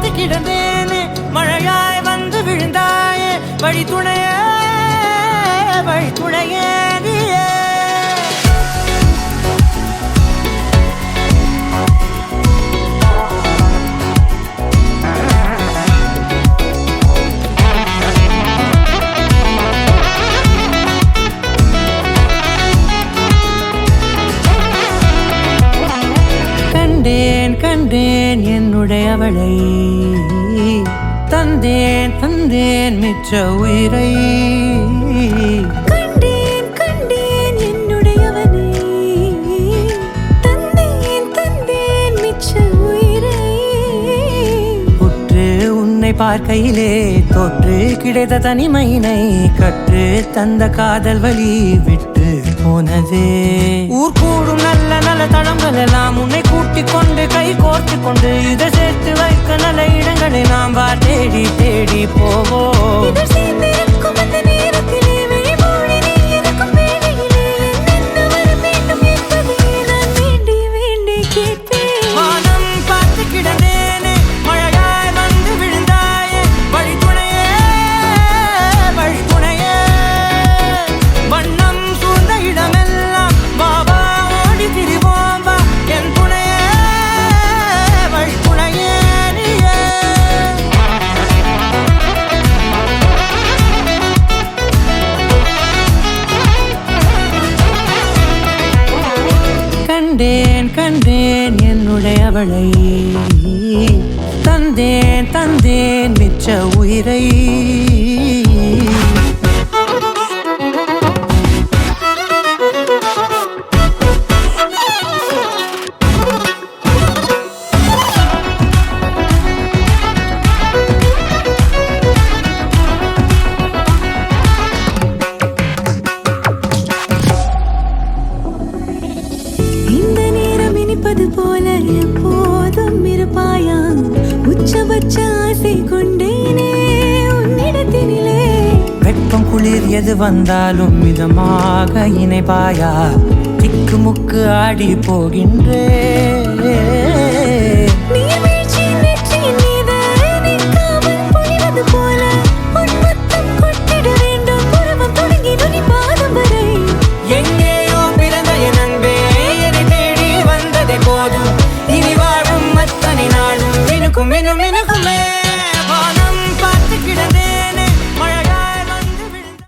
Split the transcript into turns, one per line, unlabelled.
பார்த்து கிடந்தேனே மழையாய் வந்து விழுந்தாயே வழி துணையே நீயே கண்டேன் என்னுடையவளை தந்தேன் மிச்ச உயிரை
கண்டேன் என்னுடையவனை தந்தேன் மிச்ச உயிரை
உற்று உன்னை பார்க்கையிலே தோற்று கிடைத்த தனிமையினை கற்று தந்த காதல் வழி விட்டு போனதே ஊர் கூடும் நல்ல நல்ல தளங்கள் எல்லாம் உன்னை கூட்டிக் கொண்டு கை கோர்த்து கொண்டு இதை சேர்த்து வைக்க நல்ல இடங்களை நாம் தேடி போவோம் வானம் பார்த்து கிடந்தேனே மழையாய் வந்து விழுந்தாயே வழி துணையே வண்ணம் சூழ்ந்த இடமெல்லாம் பாபா ஓடி திரிவோம் வா என் துணையே வழி துணையே நீயே கண்டேன் என்னுடையவளை தந்தேன் மிச்ச உயிரை
இந்த நேரம் இனிப்பது போல எப்போதும் இருப்பாயா உச்சபட்ச ஆசை கொண்டேனே உன்னிடத்தினிலே
வெப்பம் குளிர் எது வந்தாலும் மிதமாக இணைப்பாயா திக்கு முக்கு ஆடி போகின்றே